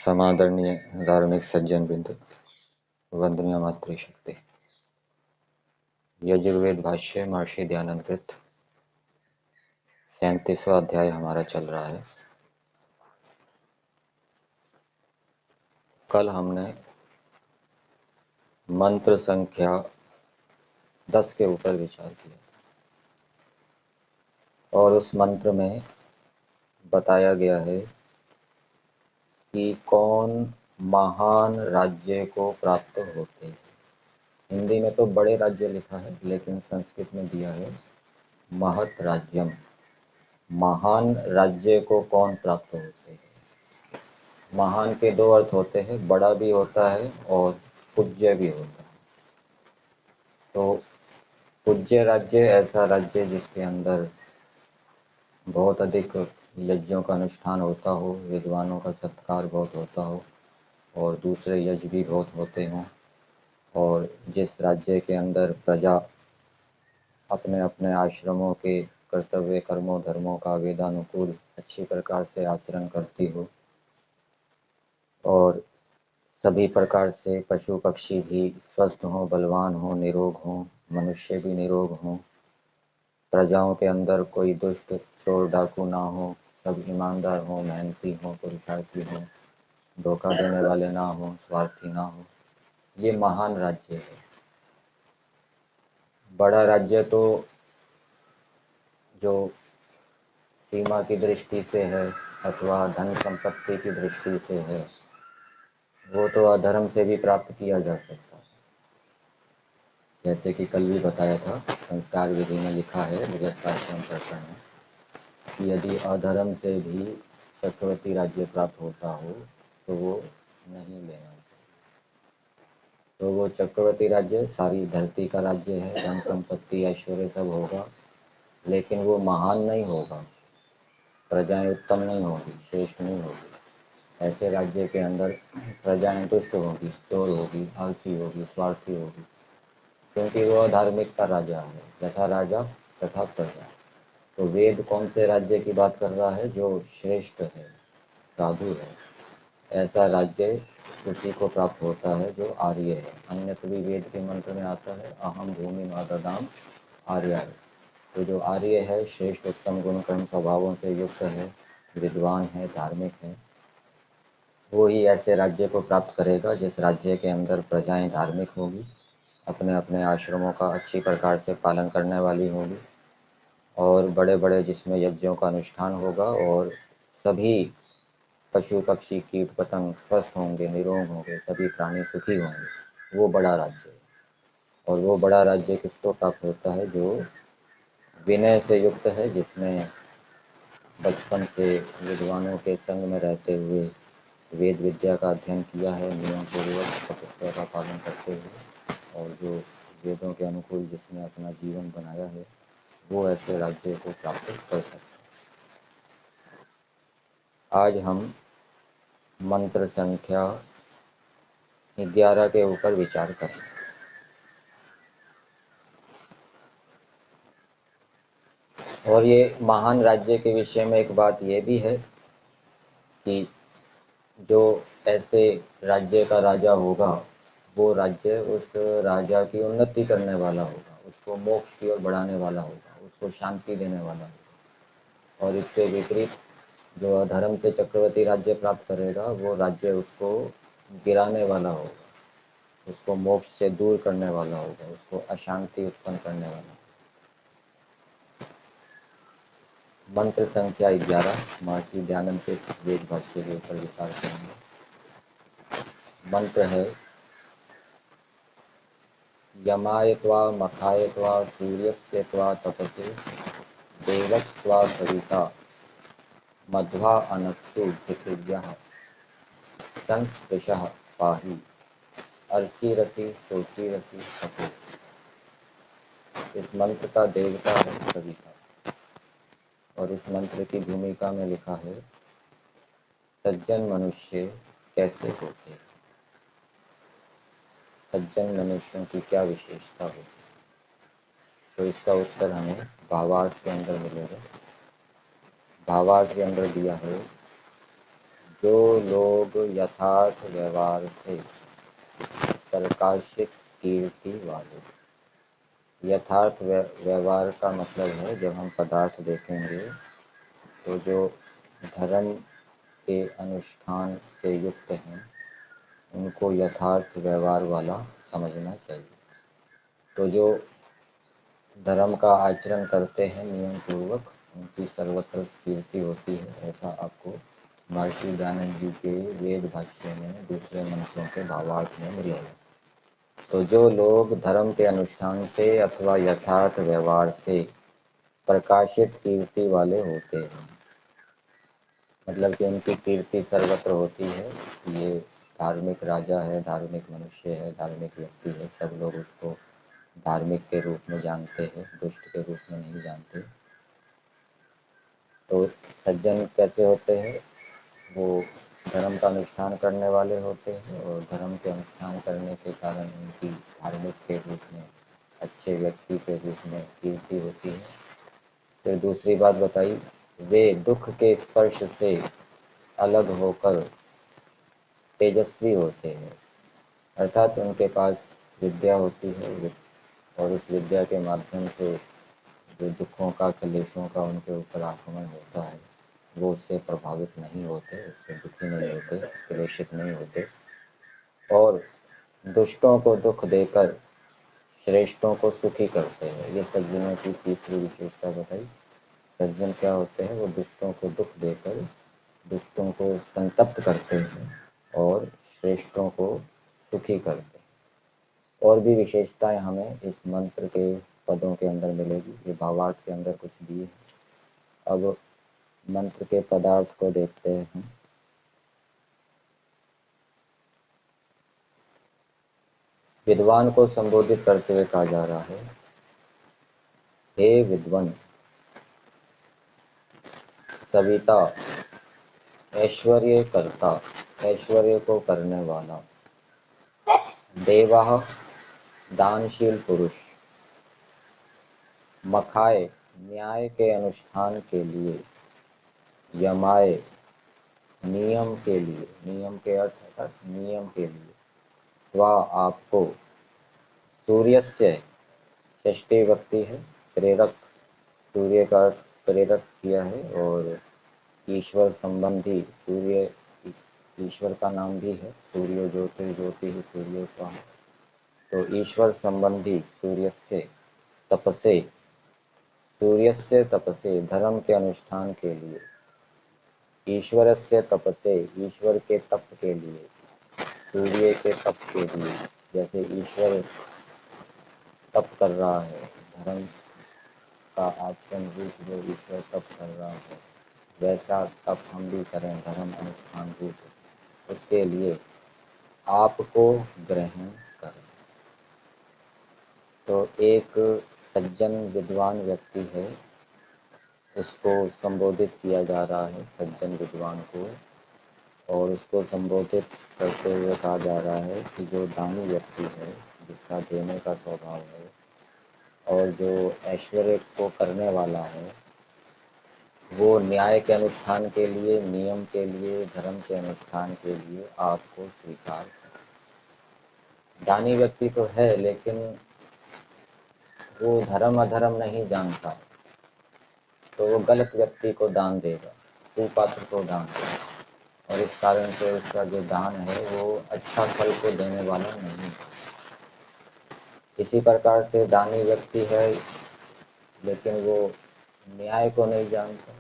समादरणीय धार्मिक सज्जन बिंदु, वंदनीय मातृशक्ति। यजुर्वेद भाष्य महर्षि दयानंद कृत 37वां अध्याय हमारा चल रहा है। कल हमने मंत्र संख्या 10 के ऊपर विचार किया और उस मंत्र में बताया गया है कि कौन महान राज्य को प्राप्त होते हैं। हिंदी में तो बड़े राज्य लिखा है, लेकिन संस्कृत में दिया है महत राज्यम। महान राज्य को कौन प्राप्त होते हैं। महान के दो अर्थ होते हैं, बड़ा भी होता है और पूज्य भी होता है। तो पूज्य राज्य ऐसा राज्य जिसके अंदर बहुत अधिक यज्ञों का अनुष्ठान होता हो, विद्वानों का सत्कार बहुत होता हो और दूसरे यज्ञ भी बहुत होते हों, और जिस राज्य के अंदर प्रजा अपने अपने आश्रमों के कर्तव्य कर्मों धर्मों का वेदानुकूल अच्छी प्रकार से आचरण करती हो और सभी प्रकार से पशु पक्षी भी स्वस्थ हों, बलवान हों, निरोग हों, मनुष्य भी निरोग हों, प्रजाओं के अंदर कोई दुष्ट चोर डाकू ना हो, सब ईमानदार हों, मेहनती हों, पुरुषार्थी हों, धोखा देने वाले ना हों, स्वार्थी ना हो। ये महान राज्य है। बड़ा राज्य तो जो सीमा की दृष्टि से है अथवा धन संपत्ति की दृष्टि से है, वो तो अधर्म से भी प्राप्त किया जा सकता है। जैसे कि कल भी बताया था, संस्कार विधि में लिखा है गृहस्थाश्रम प्रकरण में कि यदि अधर्म से भी चक्रवर्ती राज्य प्राप्त होता हो तो वो नहीं लेना चाहिए। तो वो चक्रवर्ती राज्य सारी धरती का राज्य है, धन संपत्ति ऐश्वर्य सब होगा, लेकिन वो महान नहीं होगा, प्रजाएं उत्तम नहीं होगी, श्रेष्ठ नहीं होगी। ऐसे राज्य के अंदर प्रजाएं दुष्ट होगी, चोर होगी, आलसी होगी, स्वार्थी होगी, क्योंकि वो धार्मिक का राजा है। यथा राजा तथा प्रजा। तो वेद कौन से राज्य की बात कर रहा है? जो श्रेष्ठ है, साधु है। ऐसा राज्य उसी को प्राप्त होता है जो आर्य है। अन्यत्र भी वेद के मंत्र में आता है अहम भूमि माददाम आर्य। तो जो आर्य है, श्रेष्ठ उत्तम गुण कर्म स्वभावों से युक्त है, विद्वान है, धार्मिक है, वो ही ऐसे राज्य को प्राप्त करेगा जिस राज्य के अंदर प्रजाएं धार्मिक होगी, अपने अपने आश्रमों का अच्छी प्रकार से पालन करने वाली होगी, और बड़े बड़े जिसमें यज्ञों का अनुष्ठान होगा और सभी पशु पक्षी कीट पतंग स्वस्थ होंगे, निरोग होंगे, सभी प्राणी सुखी होंगे। वो बड़ा राज्य है। और वो बड़ा राज्य किसको प्राप्त होता है? जो विनय से युक्त है, जिसने बचपन से विद्वानों के संग में रहते हुए वेद विद्या का अध्ययन किया है, नियम पूर्वक तपस्या का पालन करते हुए, और जो वेदों के अनुकूल जिसने अपना जीवन बनाया है, वो ऐसे राज्य को प्राप्त कर सकते हैं। आज हम मंत्र संख्या 11 के ऊपर विचार करें। और ये महान राज्य के विषय में एक बात ये भी है कि जो ऐसे राज्य का राजा होगा, वो राज्य उस राजा की उन्नति करने वाला होगा, उसको मोक्ष की ओर बढ़ाने वाला होगा, उसको शांति देने वाला होगा। और इसके विपरीत जो अधर्म से चक्रवर्ती राज्य प्राप्त करेगा, वो राज्य उसको गिराने वाला होगा, उसको मोक्ष से दूर करने वाला होगा, उसको अशांति उत्पन्न करने वाला होगा। मंत्र संख्या 11 महर्षि दयानंद के वेद भाष्य के ऊपर विचार करेंगे। मंत्र है यमाय त्वा मखाय त्वा सूर्यस्य त्वा तपसे देवस्त्वा सविता मध्वा अनत्सु पृथिव्यः संस्पृशः पाहि अर्चिरसि शोचिरसि सतो। इस मंत्र का देवता है सविता, और इस मंत्र की भूमिका में लिखा है सज्जन मनुष्य कैसे होते हैं, सज्जन मनुष्यों की क्या विशेषता होती है। तो इसका उत्तर हमें भावार्थ के अंदर मिलेगा। भावार्थ के अंदर दिया है जो लोग यथार्थ व्यवहार से प्रकाशित कीर्ति वाले। यथार्थ व्यवहार का मतलब है जब हम पदार्थ देखेंगे तो जो धर्म के अनुष्ठान से युक्त हैं उनको यथार्थ व्यवहार वाला समझना चाहिए। तो जो धर्म का आचरण करते हैं नियम पूर्वक उनकी सर्वत्र कीर्ति होती है, ऐसा आपको महर्षि दयानंद जी के वेद भाष्य में दूसरे मंत्रों के भावार्थ में मिलेगा। तो जो लोग धर्म के अनुष्ठान से अथवा यथार्थ व्यवहार से प्रकाशित कीर्ति वाले होते हैं, मतलब कि उनकी कीर्ति सर्वत्र होती है, ये धार्मिक राजा है, धार्मिक मनुष्य है, धार्मिक व्यक्ति है, सब लोग उसको धार्मिक के रूप में जानते हैं, दुष्ट के रूप में नहीं जानते। तो सज्जन कैसे होते हैं? वो धर्म का अनुष्ठान करने वाले होते हैं और धर्म के अनुष्ठान करने के कारण उनकी धार्मिक के रूप में, अच्छे व्यक्ति के रूप में कीर्ति होती है। फिर दूसरी बात बताई, वे दुख के स्पर्श से अलग होकर तेजस्वी होते हैं, अर्थात उनके पास विद्या होती है और उस विद्या के माध्यम से जो दुखों का, क्लेशों का उनके ऊपर आक्रमण होता है वो उससे प्रभावित नहीं होते, उससे दुखी नहीं होते, क्लेशित नहीं होते और दुष्टों को दुख देकर श्रेष्ठों को सुखी करते हैं। ये सज्जनों की तीसरी विशेषता बताई। सज्जन क्या होते हैं? वो दुष्टों को दुख देकर दुष्टों को संतप्त करते हैं और श्रेष्ठों को सुखी करते हैं। और भी विशेषताएं हमें इस मंत्र के पदों के अंदर मिलेगी, ये भावार्थ के अंदर कुछ दिए हैं। अब मंत्र के पदार्थ को देखते हैं। विद्वान को संबोधित करते हुए कहा जा रहा है, हे विद्वान, सविता, ऐश्वर्य करता, ऐश्वर्य को करने वाला, देवाः, दानशील पुरुष, मखाए, न्याय के अनुष्ठान के लिए, यमाए, नियम के लिए, नियम के अर्थ नियम के लिए, वह आपको, सूर्यस्य, षष्ठी व्यक्ति है, प्रेरक, सूर्य का अर्थ प्रेरक किया है और ईश्वर संबंधी, सूर्य ईश्वर का नाम भी है, सूर्य ज्योति, ज्योति ही सूर्य का है। तो ईश्वर संबंधी सूर्यस्य तपसे, सूर्यस्य तपसे, धर्म के अनुष्ठान के लिए, ईश्वरस्य तपसे, ईश्वर के तप के लिए, सूर्य के तप के लिए। जैसे ईश्वर तप कर रहा है, धर्म का आचरण रूप जो ईश्वर तप कर रहा है वैसा तप हम भी करें धर्म अनुष्ठान रूप, उसके लिए आपको ग्रहण करें। तो एक सज्जन विद्वान व्यक्ति है, उसको संबोधित किया जा रहा है, सज्जन विद्वान को, और उसको संबोधित करते हुए कहा जा रहा है कि जो दानी व्यक्ति है, जिसका देने का स्वभाव है और जो ऐश्वर्य को करने वाला है, वो न्याय के अनुष्ठान के लिए, नियम के लिए, धर्म के अनुष्ठान के लिए आपको स्वीकार करे। दानी व्यक्ति तो है लेकिन वो धर्म अधर्म नहीं जानता, तो वो गलत व्यक्ति को दान देगा, कुपात्र को दान देगा और इस कारण से उसका जो दान है वो अच्छा फल को देने वाला नहीं है। इसी प्रकार से दानी व्यक्ति है लेकिन वो न्याय को नहीं जानता,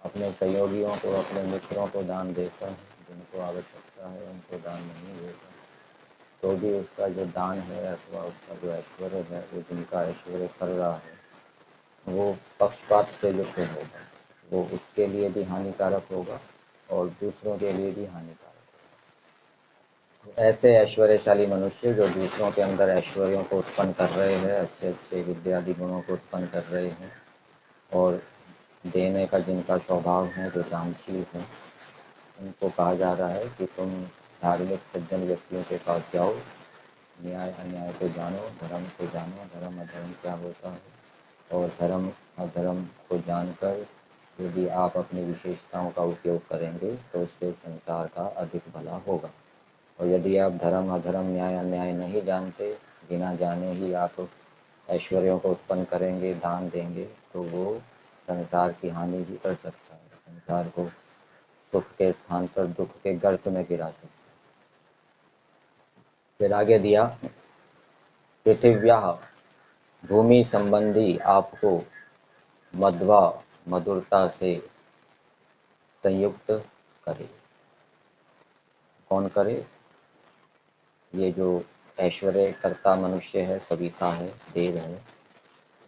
अपने सहयोगियों को, अपने मित्रों को दान देता है, जिनको आवश्यकता है उनको दान नहीं देता, तो भी उसका जो दान है अथवा उसका जो ऐश्वर्य है, वो जिनका ऐश्वर्य कर रहा है वो पक्षपात से युक्त होगा, वो उसके लिए भी हानिकारक होगा और दूसरों के लिए भी हानिकारक होगा। ऐसे ऐश्वर्यशाली मनुष्य जो दूसरों के अंदर ऐश्वर्यों को उत्पन्न कर रहे हैं, अच्छे अच्छे विद्यादि गुणों को उत्पन्न कर रहे हैं और देने का जिनका स्वभाव है, जो दानशील है, उनको कहा जा रहा है कि तुम धार्मिक सज्जन व्यक्तियों के पास जाओ, न्याय अन्याय को जानो, धर्म को जानो, धर्म अधर्म क्या होता है और धर्म अधर्म को जानकर यदि आप अपनी विशेषताओं का उपयोग करेंगे तो उससे संसार का अधिक भला होगा। और यदि आप धर्म अधर्म न्याय अन्याय नहीं जानते, बिना जाने ही आप ऐश्वर्यों को उत्पन्न करेंगे, दान देंगे, तो वो संसार की हानि भी कर सकता है, संसार को सुख के स्थान पर दुख के गर्त में गिरा सकता है। फिर आगे दिया, पृथिव्याः भूमि संबंधी आपको मध्वा मधुरता से संयुक्त करे। कौन करे? ये जो ऐश्वर्य कर्ता मनुष्य है, सविता है, देव है,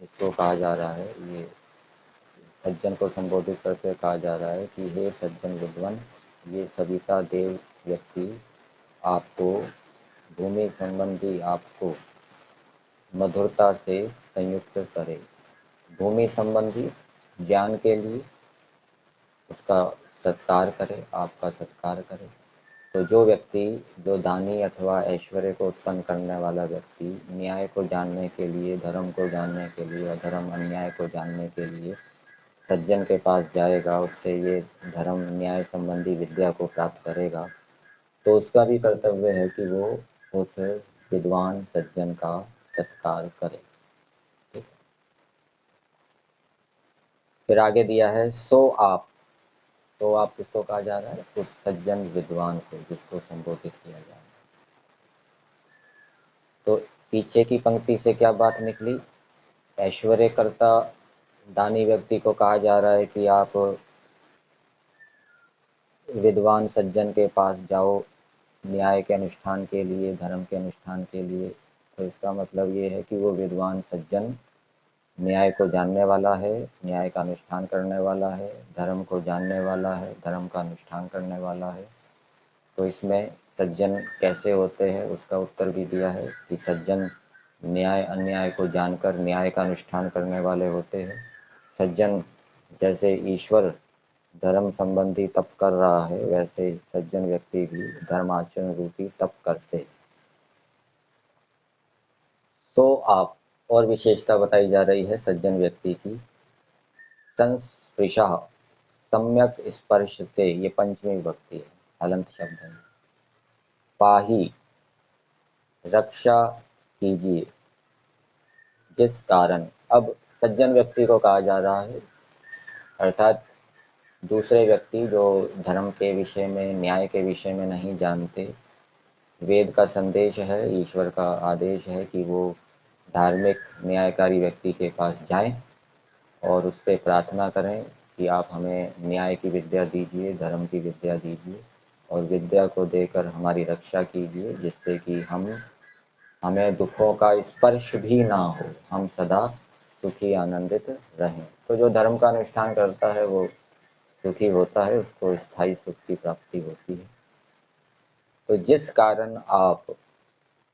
इसको कहा जा रहा है, ये सज्जन को संबोधित करके कहा जा रहा है कि हे सज्जन विद्वान, ये सविता देव व्यक्ति आपको भूमि संबंधी आपको मधुरता से संयुक्त करे। भूमि संबंधी ज्ञान के लिए उसका सत्कार करे, आपका सत्कार करे। तो जो व्यक्ति, जो दानी अथवा ऐश्वर्य को उत्पन्न करने वाला व्यक्ति न्याय को जानने के लिए, धर्म को जानने के लिए, अधर्म अन्याय को जानने के लिए सज्जन के पास जाएगा, उससे ये धर्म न्याय संबंधी विद्या को प्राप्त करेगा, तो उसका भी कर्तव्य है कि वो उस विद्वान सज्जन का सत्कार करे। ठीक। फिर आगे दिया है, सो आप। तो आप किसको कहा जा रहा है? उस सज्जन विद्वान को जिसको संबोधित किया जा रहा है। तो पीछे की पंक्ति से क्या बात निकली? ऐश्वर्यकर्ता दानी व्यक्ति को कहा जा रहा है कि आप विद्वान सज्जन के पास जाओ न्याय के अनुष्ठान के लिए, धर्म के अनुष्ठान के लिए। तो इसका मतलब ये है कि वो विद्वान सज्जन न्याय को जानने वाला है, न्याय का अनुष्ठान करने वाला है, धर्म को जानने वाला है, धर्म का अनुष्ठान करने वाला है। तो इसमें सज्जन कैसे होते हैं उसका उत्तर भी दिया है कि सज्जन न्याय अन्याय को जानकर न्याय का अनुष्ठान करने वाले होते हैं। सज्जन जैसे ईश्वर धर्म संबंधी तप कर रहा है, वैसे सज्जन व्यक्ति भी धर्माचरण रूपी तप करते। तो आप और विशेषता बताई जा रही है सज्जन व्यक्ति की। संस्पृशः सम्यक स्पर्श से, ये पंचमी विभक्ति है, हलंत शब्द है। पाही रक्षा कीजिए, जिस कारण। अब सज्जन व्यक्ति को कहा जा रहा है, अर्थात दूसरे व्यक्ति जो धर्म के विषय में, न्याय के विषय में नहीं जानते। वेद का संदेश है, ईश्वर का आदेश है कि वो धार्मिक न्यायकारी व्यक्ति के पास जाएं और उससे प्रार्थना करें कि आप हमें न्याय की विद्या दीजिए, धर्म की विद्या दीजिए और विद्या को देकर हमारी रक्षा कीजिए, जिससे कि हमें दुखों का स्पर्श भी ना हो, हम सदा सुखी आनंदित रहें। तो जो धर्म का अनुष्ठान करता है वो सुखी होता है, उसको स्थायी सुख की प्राप्ति होती है। तो जिस कारण आप,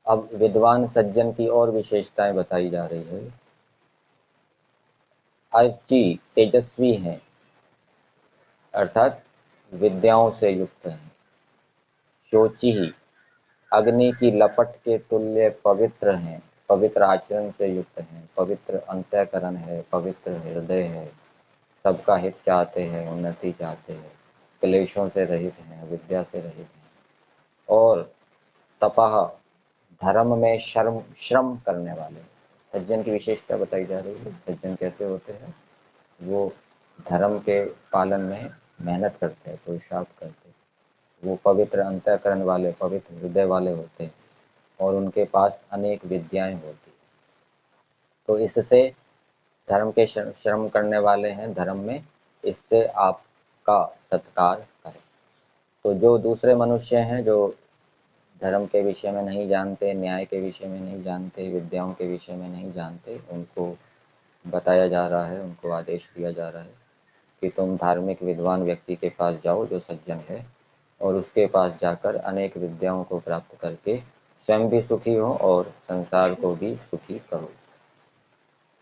अब विद्वान सज्जन की और विशेषताएं बताई जा रही है। अर्ची तेजस्वी हैं, अर्थात विद्याओं से युक्त हैं। शोची ही अग्नि की लपट के तुल्य पवित्र हैं, पवित्र आचरण से युक्त हैं, पवित्र अंतःकरण है, पवित्र हृदय है, सबका हित चाहते हैं, उन्नति चाहते हैं, क्लेशों से रहित हैं, विद्या से रहित हैं। और तपह धर्म में श्रम करने वाले। सज्जन की विशेषता बताई जा रही है। सज्जन कैसे होते हैं? वो धर्म के पालन में मेहनत करते हैं, पुरुषार्थ करते हैं। वो पवित्र अंतःकरण वाले, पवित्र हृदय वाले होते हैं और उनके पास अनेक विद्याएं होती हैं। तो इससे धर्म के श्रम करने वाले हैं धर्म में, इससे आपका सत्कार करें। तो जो दूसरे मनुष्य हैं जो धर्म के विषय में नहीं जानते, न्याय के विषय में नहीं जानते, विद्याओं के विषय में नहीं जानते, उनको बताया जा रहा है, उनको आदेश दिया जा रहा है कि तुम धार्मिक विद्वान व्यक्ति के पास जाओ जो सज्जन है, और उसके पास जाकर अनेक विद्याओं को प्राप्त करके स्वयं भी सुखी हो और संसार को भी सुखी करो।